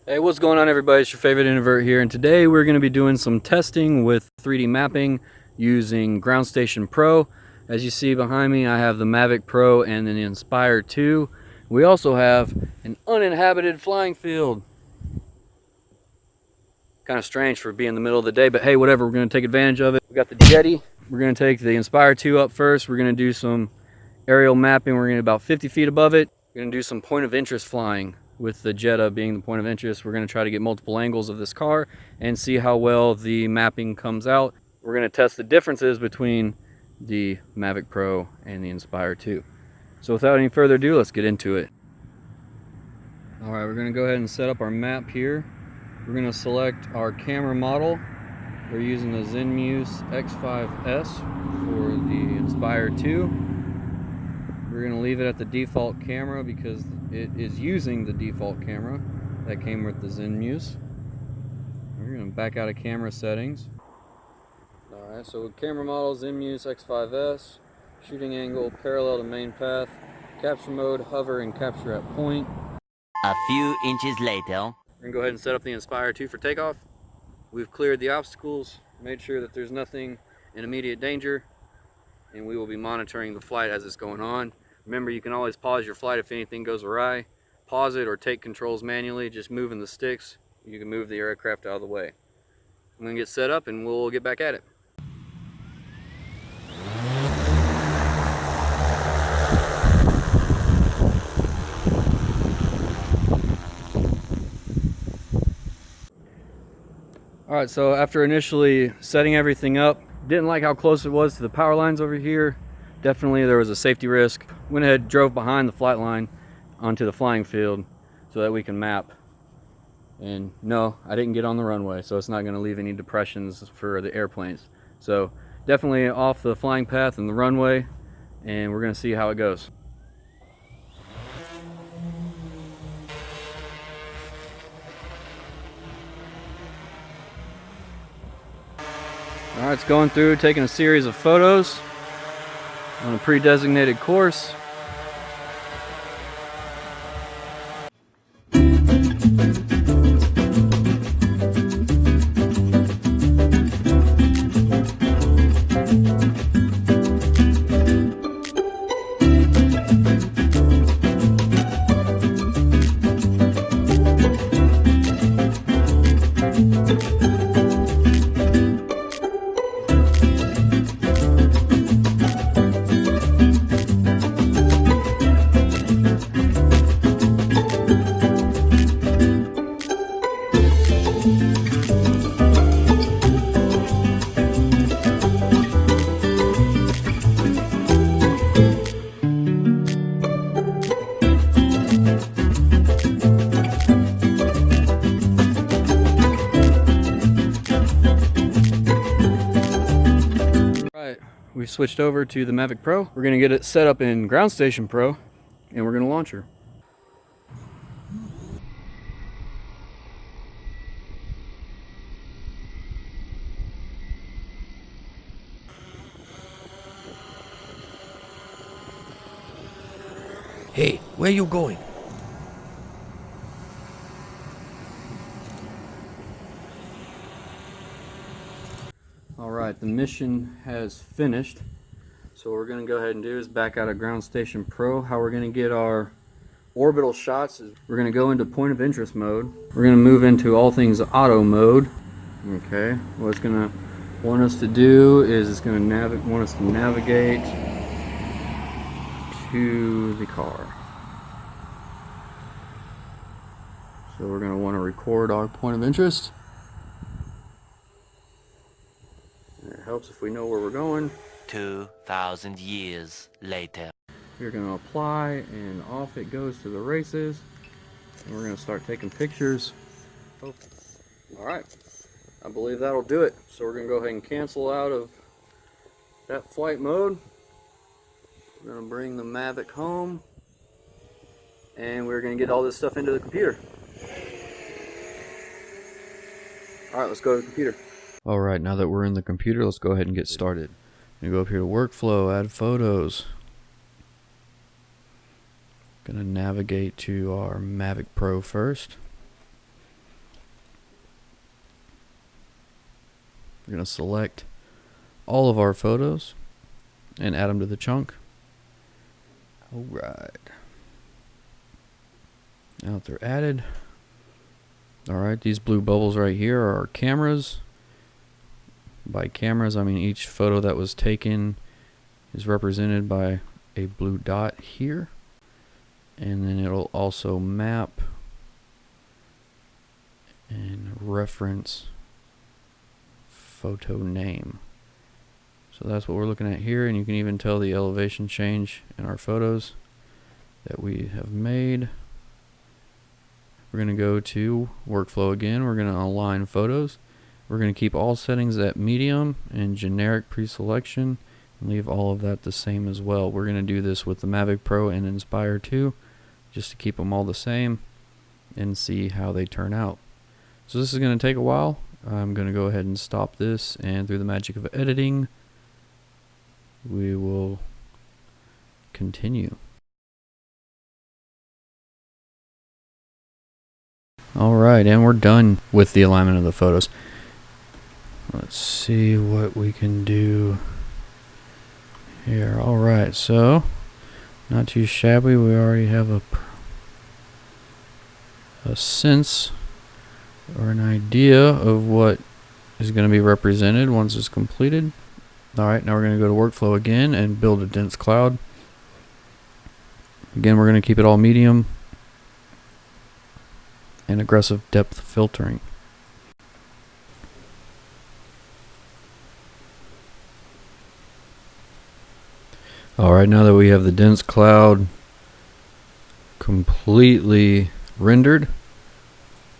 Hey, what's going on everybody? It's your favorite Introvert here, and today we're going to be doing some testing with 3D mapping using Ground Station Pro. As you see behind me, I have the Mavic Pro and an Inspire 2. We also have an uninhabited flying field. Kind of strange for being in the middle of the day, but hey, whatever, we're going to take advantage of it. We got the Jetty. We're going to take the Inspire 2 up first. We're going to do some aerial mapping. We're going to be about 50 feet above it. We're going to do some point of interest flying. With the Jetta being the point of interest, we're going to try to get multiple angles of this car and see how well the mapping comes out. We're going to test the differences between the Mavic Pro and the Inspire 2. So without any further ado, let's get into it. Alright, we're going to go ahead and set up our map here. We're going to select our camera model. We're using the Zenmuse X5S for the Inspire 2. We're going to leave it at the default camera because it is using the default camera that came with the Zenmuse. We're going to back out of camera settings. Alright, so camera model Zenmuse X5S, shooting angle parallel to main path, capture mode, hover and capture at point. A few inches later. We're going to go ahead and set up the Inspire 2 for takeoff. We've cleared the obstacles, made sure that there's nothing in immediate danger, and we will be monitoring the flight as it's going on. Remember, you can always pause your flight if anything goes awry. Pause it or take controls manually, just moving the sticks. You can move the aircraft out of the way. I'm going to get set up and we'll get back at it. Alright, so after initially setting everything up, didn't like how close it was to the power lines over here. Definitely there was a safety risk. Went ahead, drove behind the flight line onto the flying field so that we can map. And no, I didn't get on the runway, so it's not going to leave any depressions for the airplanes. So definitely off the flying path and the runway, and we're going to see how it goes. Alright, it's going through, taking a series of photos on a pre-designated course. We switched over to the Mavic Pro. We're going to get it set up in Ground Station Pro, and we're going to launch her. Hey, where you going? Alright, the mission has finished. So what we're going to go ahead and do is back out of Ground Station Pro. How we're going to get our orbital shots is we're going to go into point of interest mode. We're going to move into all things auto mode. Okay, what it's going to want us to do is it's going to want us to navigate to the car. So we're going to want to record our point of interest. It helps if we know where we're going. 2,000 years later. We're going to apply, and off it goes to the races. And we're going to start taking pictures. Oh. Alright, I believe that'll do it. So we're going to go ahead and cancel out of that flight mode. We're going to bring the Mavic home, and we're going to get all this stuff into the computer. Alright, let's go to the computer. Alright, now that we're in the computer, let's go ahead and get started. I'm going to go up here to workflow, add photos. Going to navigate to our Mavic Pro first. We're going to select all of our photos and add them to the chunk. Alright. Now that they're added, alright, these blue bubbles right here are our cameras. By cameras, I mean each photo that was taken is represented by a blue dot here. And then it'll also map and reference photo name. So that's what we're looking at here, and you can even tell the elevation change in our photos that we have made. We're going to go to workflow again. We're going to align photos. We're going to keep all settings at medium and generic pre-selection and leave all of that the same as well. We're going to do this with the Mavic Pro and Inspire 2 just to keep them all the same and see how they turn out. So this is going to take a while. I'm going to go ahead and stop this, and through the magic of editing we will continue. Alright, and we're done with the alignment of the photos. Let's see what we can do here. Alright, so not too shabby. We already have a sense or an idea of what is going to be represented once it's completed. Alright, now we're going to go to workflow again and build a dense cloud. Again, we're going to keep it all medium and aggressive depth filtering. Alright, now that we have the dense cloud completely rendered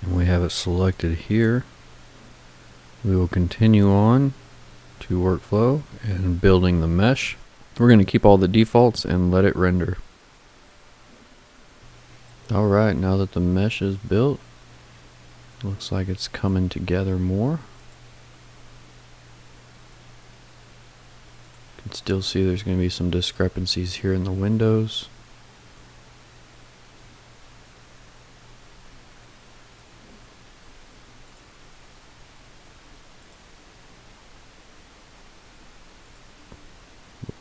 and we have it selected here, we will continue on to workflow and building the mesh. We're going to keep all the defaults and let it render. Alright, now that the mesh is built, looks like it's coming together more. You can still see there's going to be some discrepancies here in the windows.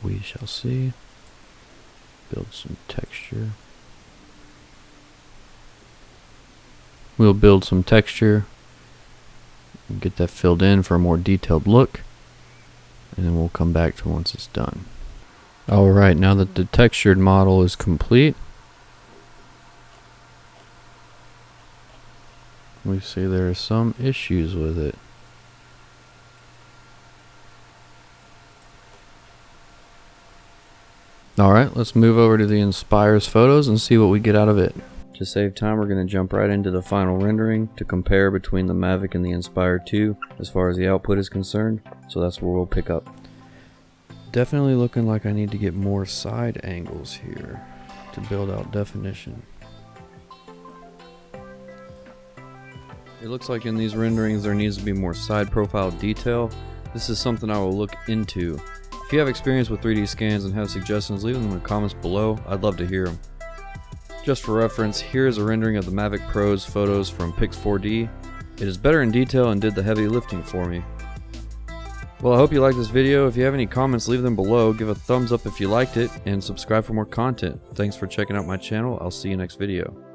We shall see. Build some texture. We'll build some texture and get that filled in for a more detailed look, and then we'll come back to once it's done. Alright, now that the textured model is complete, we see there are some issues with it. Alright, let's move over to the Inspire's photos and see what we get out of it. To save time, we're going to jump right into the final rendering to compare between the Mavic and the Inspire 2 as far as the output is concerned. So that's where we'll pick up. Definitely looking like I need to get more side angles here to build out definition. It looks like in these renderings there needs to be more side profile detail. This is something I will look into. If you have experience with 3D scans and have suggestions, leave them in the comments below. I'd love to hear them. Just for reference, here is a rendering of the Mavic Pro's photos from Pix4D. It is better in detail and did the heavy lifting for me. Well, I hope you liked this video. If you have any comments, leave them below. Give a thumbs up if you liked it, and subscribe for more content. Thanks for checking out my channel. I'll see you next video.